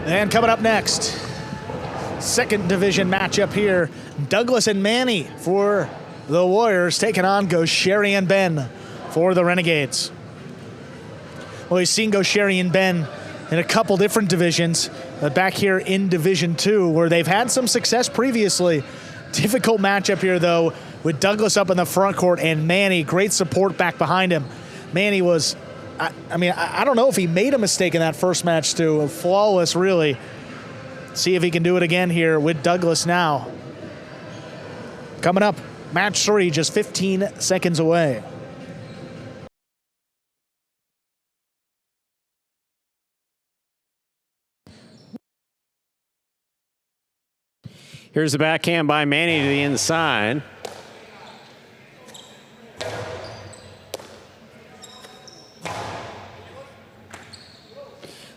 And coming up next, second division matchup here. Douglas and Manny for the Warriors taking on Goixerri and Ben for the Renegades. Well, we've seen Goixerri and Ben in a couple different divisions, back here in Division 2, where they've had some success previously. Difficult matchup here, though, with Douglas up in the front court and Manny, great support back behind him. Manny was, I don't know if he made a mistake in that first match, too. Flawless, really. See if he can do it again here with Douglas now. Coming up, match 3, just 15 seconds away. Here's the backhand by Manny to the inside.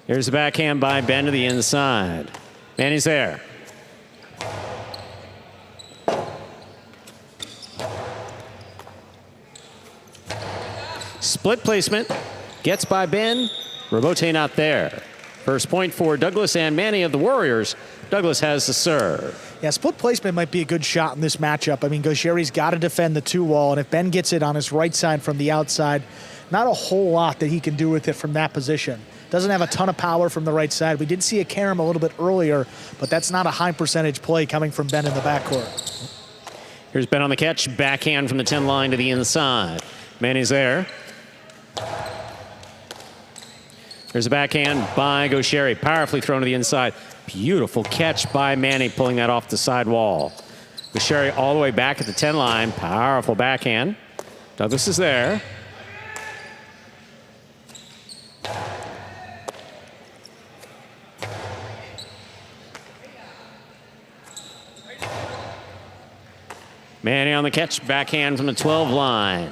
Here's the backhand by Ben to the inside. Manny's there. Split placement. Gets by Ben. Robote not there. First point for Douglas and Manny of the Warriors. Douglas has the serve. Yeah, split placement might be a good shot in this matchup. I mean, Goixerri's got to defend the 2-wall, and if Ben gets it on his right side from the outside, not a whole lot that he can do with it from that position. Doesn't have a ton of power from the right side. We did see a carom a little bit earlier, but that's not a high percentage play coming from Ben in the backcourt. Here's Ben on the catch. Backhand from the 10 line to the inside. Manny's there. There's a backhand by Goixerri. Powerfully thrown to the inside. Beautiful catch by Manny, pulling that off the side wall. Goixerri all the way back at the 10 line. Powerful backhand. Douglas is there. Manny on the catch. Backhand from the 12 line.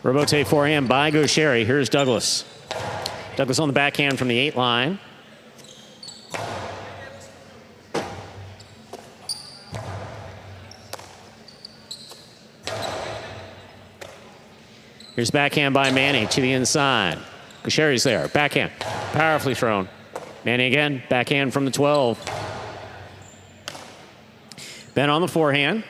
Robote forehand by Goixerri. Here's Douglas. Douglas on the backhand from the 8 line. Here's backhand by Manny to the inside. Goixerri's there. Backhand. Powerfully thrown. Manny again. Backhand from the 12. Ben on the forehand.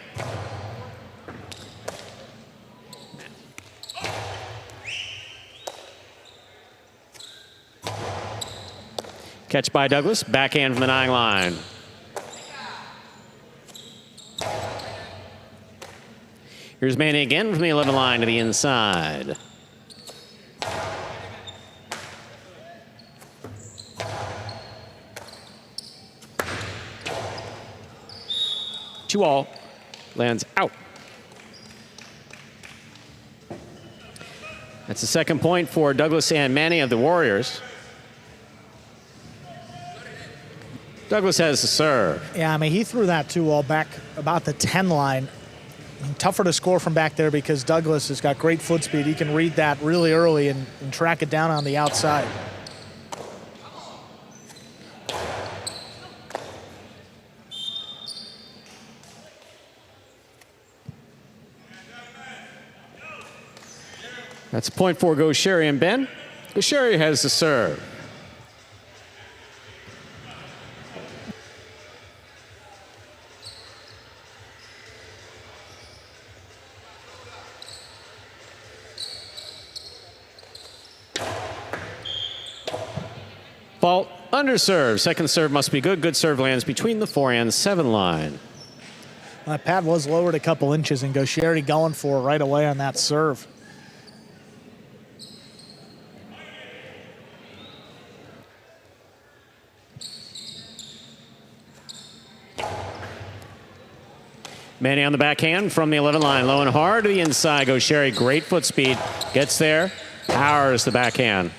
Catch by Douglas. Backhand from the 9 line. Here's Manny again from the 11 line to the inside. Two all. Lands out. That's the second point for Douglas and Manny of the Warriors. Douglas has the serve. Yeah, I mean, he threw that 2-wall back about the 10 line. Tougher to score from back there because Douglas has got great foot speed. He can read that really early and track it down on the outside. That's a point for Goixerri and Ben. Goixerri has the serve. Fault, under serve. Second serve must be good. Good serve lands between the 4 and 7 line. That pad was lowered a couple inches, and Goixerri going for it right away on that serve. Manny on the backhand from the 11 line. Low and hard to the inside. Goixerri, great foot speed. Gets there. Powers the backhand.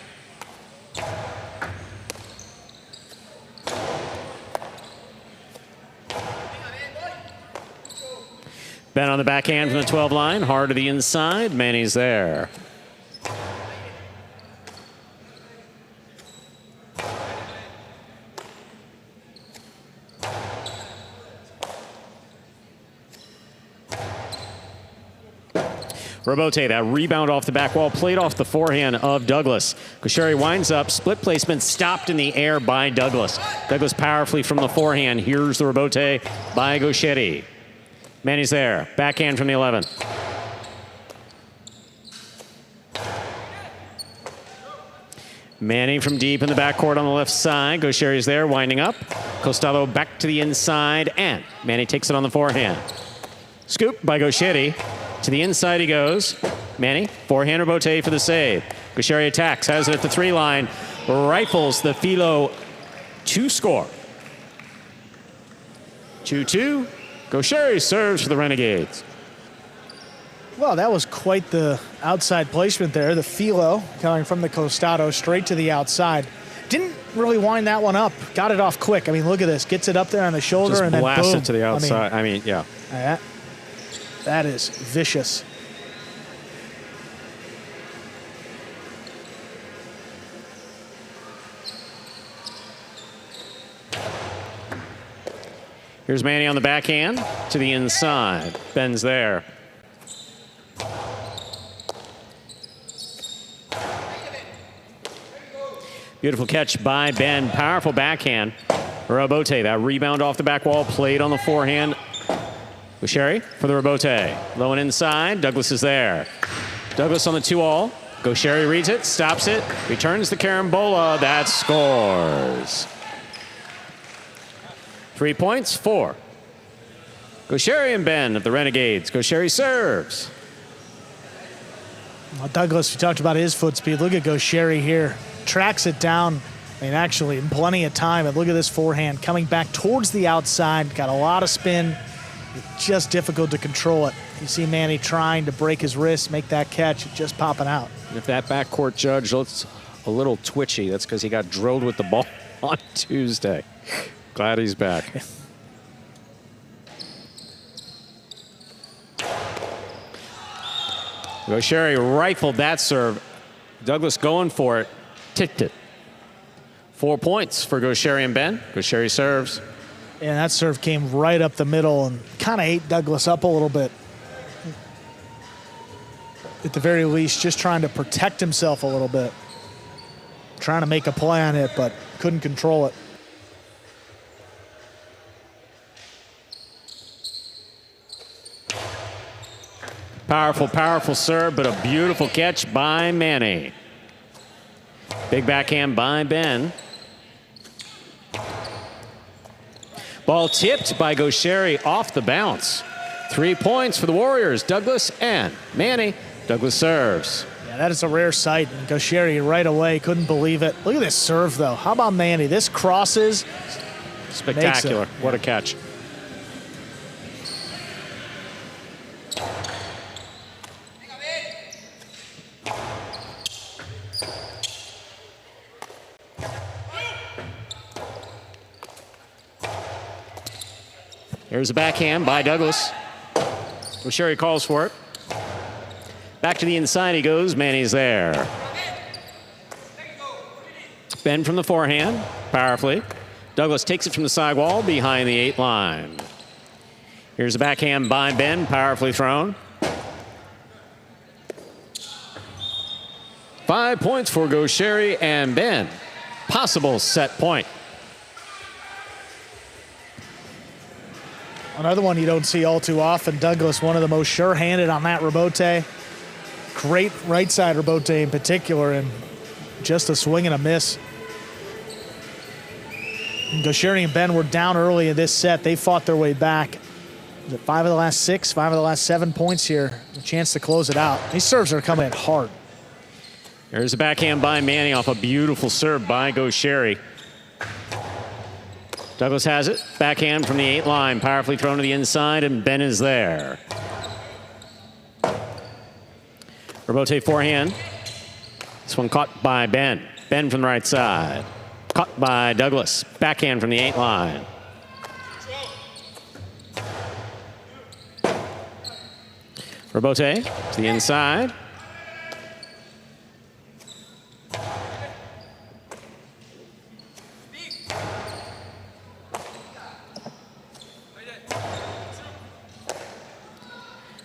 Ben on the backhand from the 12 line. Hard to the inside. Manny's there. Robote, that rebound off the back wall, played off the forehand of Douglas. Goixerri winds up, split placement, stopped in the air by Douglas. Douglas powerfully from the forehand. Here's the Robote by Goixerri. Manny's there, backhand from the 11. Manny from deep in the backcourt on the left side. Goixerri's there, winding up. Costado back to the inside, and Manny takes it on the forehand. Scoop by Goixerri. To the inside he goes. Manny, forehand Robote for the save. Goixerri attacks, has it at the 3 line. Rifles the Filo to score. 2-2. Goixerri serves for the Renegades. Well, that was quite the outside placement there. The Filo coming from the Costado straight to the outside. Didn't really wind that one up. Got it off quick. I mean, look at this. Gets it up there on the shoulder Just and then blast boom. it to the outside. I mean yeah. That is vicious. Here's Manny on the backhand to the inside. Ben's there. Beautiful catch by Ben. Powerful backhand. Robote, that rebound off the back wall, played on the forehand. Goixerri for the Robote. Low and inside. Douglas is there. Douglas on the 2-all. Goixerri reads it, stops it, returns the carambola. That scores. 3 points for Goixerri and Ben of the Renegades. Goixerri serves. Well, Douglas, we talked about his foot speed. Look at Goixerri here. Tracks it down. I mean, actually, in plenty of time. And look at this forehand coming back towards the outside. Got a lot of spin. It's just difficult to control it. You see Manny trying to break his wrist, make that catch, just popping out. And if that backcourt judge looks a little twitchy, that's because he got drilled with the ball on Tuesday. Glad he's back. Goixerri rifled that serve. Douglas going for it. Ticked it. 4 points for Goixerri and Ben. Goixerri serves. And that serve came right up the middle and kind of ate Douglas up a little bit. At the very least, just trying to protect himself a little bit. Trying to make a play on it, but couldn't control it. Powerful, powerful serve, but a beautiful catch by Manny. Big backhand by Ben. Ball tipped by Goixerri off the bounce. 3 points for the Warriors, Douglas and Manny. Douglas serves. Yeah, that is a rare sight. And Goixerri right away couldn't believe it. Look at this serve, though. How about Manny? This crosses. Spectacular. What a catch. Here's a backhand by Douglas. Goixerri calls for it. Back to the inside he goes. Manny's there. Ben from the forehand, powerfully. Douglas takes it from the sidewall behind the 8 line. Here's a backhand by Ben, powerfully thrown. 5 points for Goixerri and Ben. Possible set point. Another one you don't see all too often. Douglas, one of the most sure-handed on that Robote. Great right side Robote in particular, and just a swing and a miss. Goixerri and Ben were down early in this set. They fought their way back. Was it 5 of the last 6, 5 of the last 7 points here? A chance to close it out. These serves are coming in hard. There's a backhand by Manny off a beautiful serve by Goixerri. Douglas has it. Backhand from the 8 line. Powerfully thrown to the inside, and Ben is there. Robote forehand. This one caught by Ben. Ben from the right side. Caught by Douglas. Backhand from the 8 line. Robote to the inside.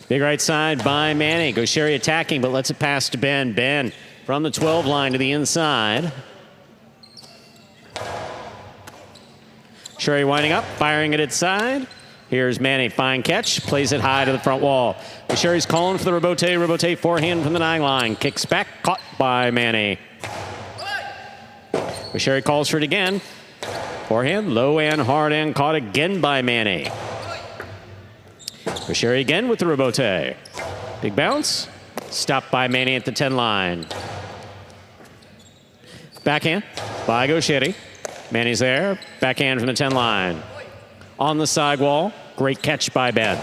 Big right side by Manny. Goixerri attacking, but lets it pass to Ben. Ben from the 12 line to the inside. Goixerri winding up, firing it inside. Here's Manny, fine catch, plays it high to the front wall. Goixerri's calling for the rebote. Rebote forehand from the 9 line. Kicks back, caught by Manny. Goixerri calls for it again. Forehand, low and hard and caught again by Manny. Goixerri again with the rebote. Big bounce, stopped by Manny at the 10 line. Backhand by Goixerri. Manny's there, backhand from the 10 line. On the sidewall, great catch by Ben.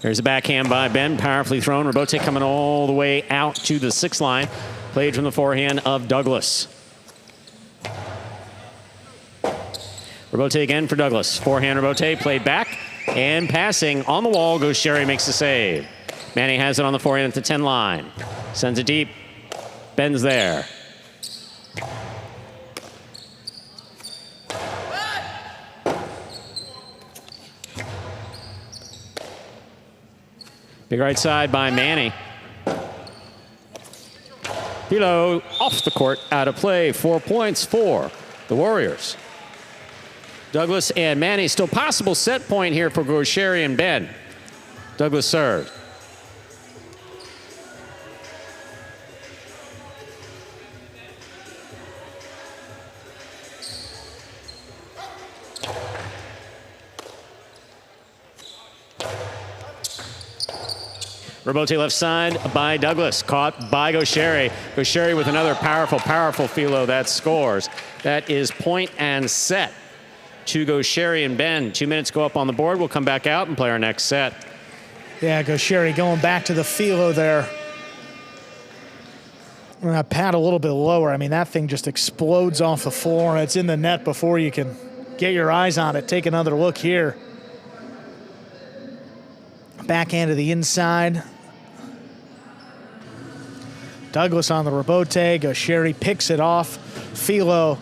There's a backhand by Ben, powerfully thrown. Rebote coming all the way out to the 6 line. Played from the forehand of Douglas. Rebote again for Douglas. Forehand rebote, played back. And passing on the wall, Goixerri makes the save. Manny has it on the forehand at the 10 line. Sends it deep. Ben's there. Big right side by Manny. Philo off the court, out of play. 4 points for the Warriors. Douglas and Manny, still possible set point here for Goixerri and Ben. Douglas served. Rebote left side by Douglas, caught by Goixerri. Goixerri with another powerful, powerful philo that scores. That is point and set to Goixerri and Ben. 2 minutes go up on the board. We'll come back out and play our next set. Yeah, Goixerri going back to the philo there. I'm gonna pad a little bit lower. I mean, that thing just explodes off the floor and it's in the net before you can get your eyes on it. Take another look here. Backhand to the inside. Douglas on the rebote. Goixerri picks it off. Philo,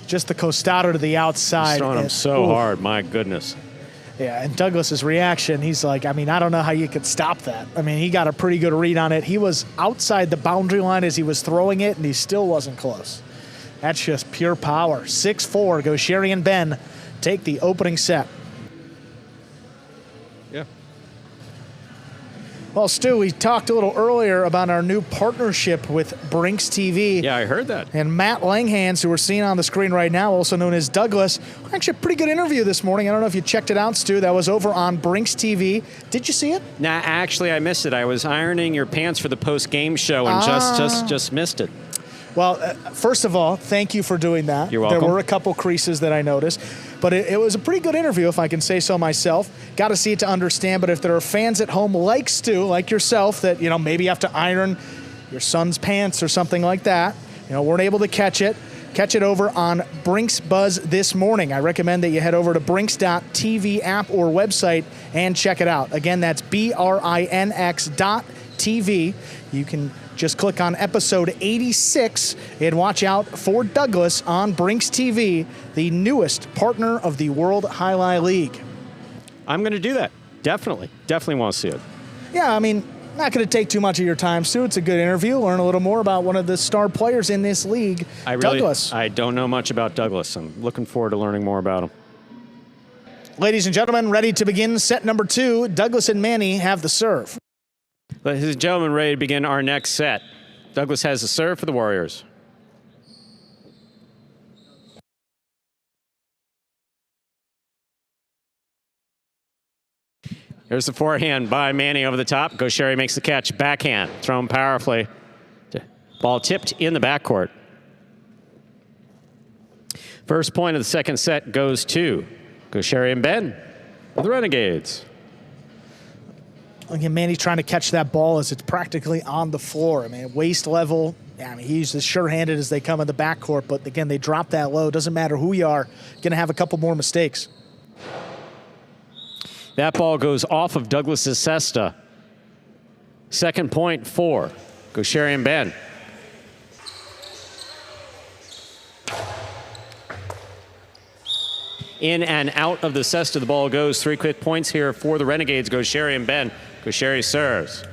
just the costado to the outside. He's throwing him so hard, my goodness. Yeah, and Douglas's reaction, he's like, I mean, I don't know how you could stop that. I mean, he got a pretty good read on it. He was outside the boundary line as he was throwing it, and he still wasn't close. That's just pure power. 6-4, Goixerri and Ben take the opening set. Yeah. Well, Stu, we talked a little earlier about our new partnership with Brinks TV. Yeah, I heard that. And Matt Langhans, who we're seeing on the screen right now, also known as Douglas. Actually, a pretty good interview this morning. I don't know if you checked it out, Stu. That was over on Brinks TV. Did you see it? Nah, actually, I missed it. I was ironing your pants for the post-game show and just missed it. Well, first of all, thank you for doing that. You're welcome. There were a couple creases that I noticed, but it was a pretty good interview, if I can say so myself. Got to see it to understand, but if there are fans at home like Stu, like yourself, that, you know, maybe have to iron your son's pants or something like that, you know, weren't able to catch it over on Brinks Buzz this morning. I recommend that you head over to Brinks.tv app or website and check it out. Again, that's BRINX.TV. You can just click on episode 86 and watch out for Douglas on Brinks TV, the newest partner of the World Jai-Alai League. I'm going to do that. Definitely want to see it. Yeah, I mean, not going to take too much of your time, Stu. It's a good interview. Learn a little more about one of the star players in this league, Douglas. I don't know much about Douglas. I'm looking forward to learning more about him. Ladies and gentlemen, ready to begin set number 2. Douglas and Manny have the serve. Ladies and gentlemen, ready to begin our next set. Douglas has the serve for the Warriors. Here's the forehand by Manny over the top. Goixerri makes the catch. Backhand, thrown powerfully. Ball tipped in the backcourt. First point of the second set goes to Goixerri and Ben of the Renegades. Again, Manny trying to catch that ball as it's practically on the floor. I mean, waist level. Yeah, I mean, he's as sure-handed as they come in the backcourt, but again, they drop that low. Doesn't matter who you are, going to have a couple more mistakes. That ball goes off of Douglas's cesta. Second point for Goixerri and Ben. In and out of the cesta, the ball goes. 3 quick points here for the Renegades. Goixerri and Ben. Goixerri serves.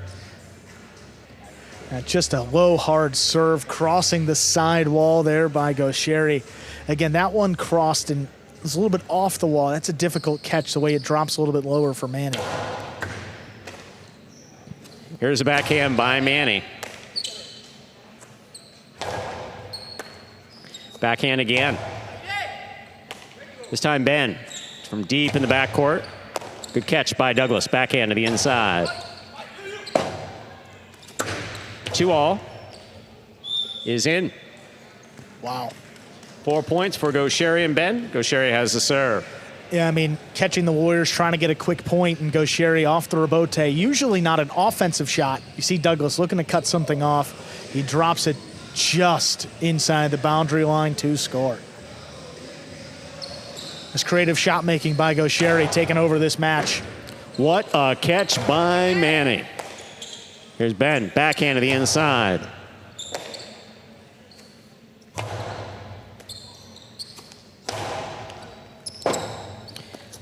Just a low, hard serve crossing the side wall there by Goixerri. Again, that one crossed and was a little bit off the wall. That's a difficult catch, the way it drops a little bit lower for Manny. Here's a backhand by Manny. Backhand again. This time Ben from deep in the backcourt. Good catch by Douglas. Backhand to the inside. 2-all is in. Wow. 4 points for Goixerri and Ben. Goixerri has the serve. Yeah, I mean, catching the Warriors, trying to get a quick point, and Goixerri off the rebote. Usually not an offensive shot. You see Douglas looking to cut something off. He drops it just inside the boundary line to score. This creative shot making by Goixerri taking over this match. What a catch by Manny. Here's Ben, backhand to the inside.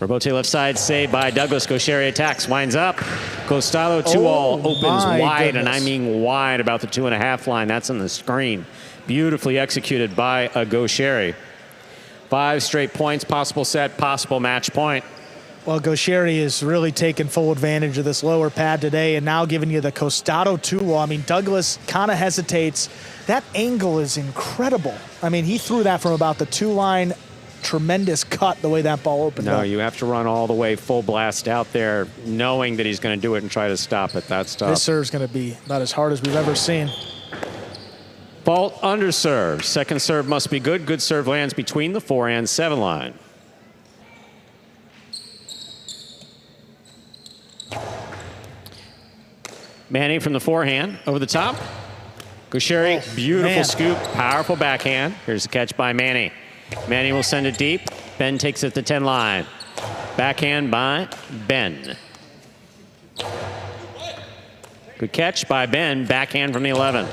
Rebote left side, saved by Douglas. Goixerri attacks, winds up. Costello 2-all opens wide, and I mean wide, about the 2.5 line. That's on the screen. Beautifully executed by Goixerri. 5 straight points, possible set, possible match point. Well, Goixerri is really taking full advantage of this lower pad today and now giving you the Costado 2-wall. I mean, Douglas kind of hesitates. That angle is incredible. I mean, he threw that from about the 2-line. Tremendous cut the way that ball opened up. No, you have to run all the way full blast out there knowing that he's going to do it and try to stop it. That's tough. This serve's going to be about as hard as we've ever seen. Fault under serve. Second serve must be good. Good serve lands between the 4 and 7 line. Manny from the forehand over the top. Goixerri, beautiful scoop, powerful backhand. Here's the catch by Manny. Manny will send it deep. Ben takes it to 10 line. Backhand by Ben. Good catch by Ben. Backhand from the 11.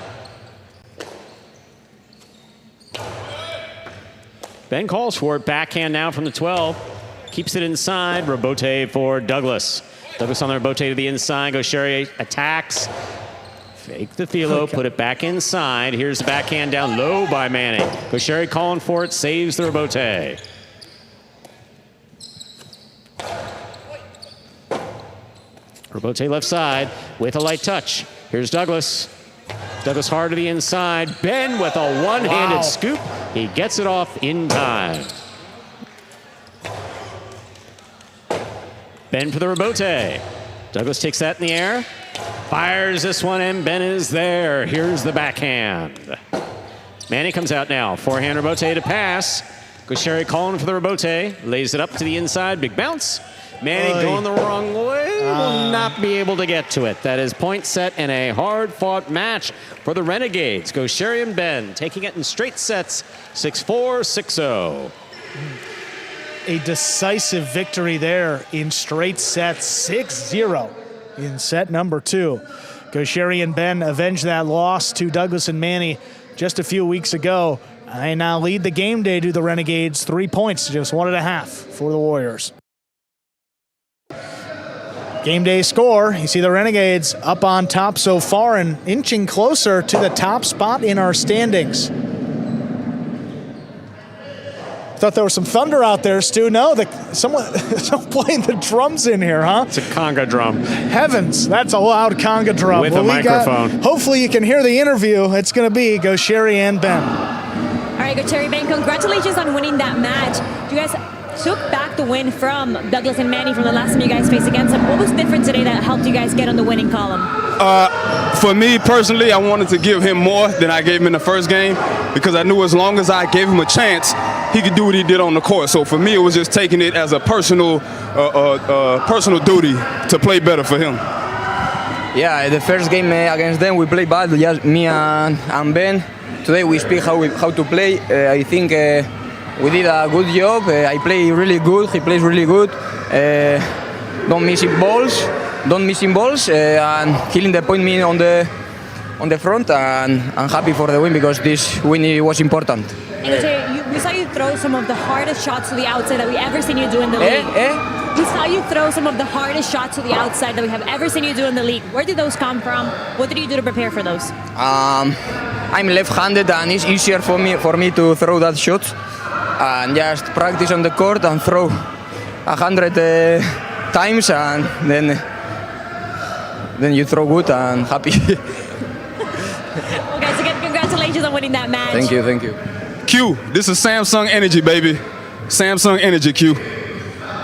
Ben calls for it. Backhand now from the 12. Keeps it inside. Rebote for Douglas. Douglas on the rebote to the inside. Goixerri attacks. Fake the filo, put it back inside. Here's the backhand down low by Manny. Goixerri calling for it, saves the rebote. Rebote left side with a light touch. Here's Douglas. Douglas hard to the inside. Ben with a one-handed scoop. He gets it off in time. Ben for the rebote. Douglas takes that in the air. Fires this one, and Ben is there. Here's the backhand. Manny comes out now. Forehand rebote to pass. Goixerri calling for the rebote. Lays it up to the inside. Big bounce. Manny going the wrong way. Will not be able to get to it. That is point set in a hard-fought match for the Renegades. Goixerri and Ben taking it in straight sets. 6-4, 6-0. A decisive victory there in straight sets. 6-0 in set number 2. Goixerri and Ben avenged that loss to Douglas and Manny just a few weeks ago. They now lead the game day to the Renegades. 3 points to just 1.5 for the Warriors. Game day score, you see the Renegades up on top so far and inching closer to the top spot in our standings. Thought there was some thunder out there, Stu. No, someone playing the drums in here, huh? It's a conga drum. Heavens, that's a loud conga drum. With a microphone. Hopefully you can hear the interview. It's going to be Goixerri and Ben. All right, Goixerri, Ben, congratulations on winning that match. You guys took back the win from Douglas and Manny from the last time you guys faced against them. What was different today that helped you guys get on the winning column? For me personally, I wanted to give him more than I gave him in the first game because I knew as long as I gave him a chance, he could do what he did on the court. So for me, it was just taking it as a personal duty to play better for him. Yeah, the first game against them, we played bad, just me and Ben. Today we speak how to play. I think we did a good job. I play really good. He plays really good. Don't missing balls, and killing the point me on the on the front, and I'm happy for the win because this win was important. And Goixerri, we saw you throw some of the hardest shots to the outside that we ever seen you do in the league. We saw you throw some of the hardest shots to the outside that we have ever seen you do in the league. Where did those come from? What did you do to prepare for those? I'm left-handed and it's easier for me to throw that shot and just practice on the court and throw 100 times and then you throw good and happy. Well, guys, again, congratulations on winning that match. Thank you. Q, this is Samsung Energy, baby. Samsung Energy, Q.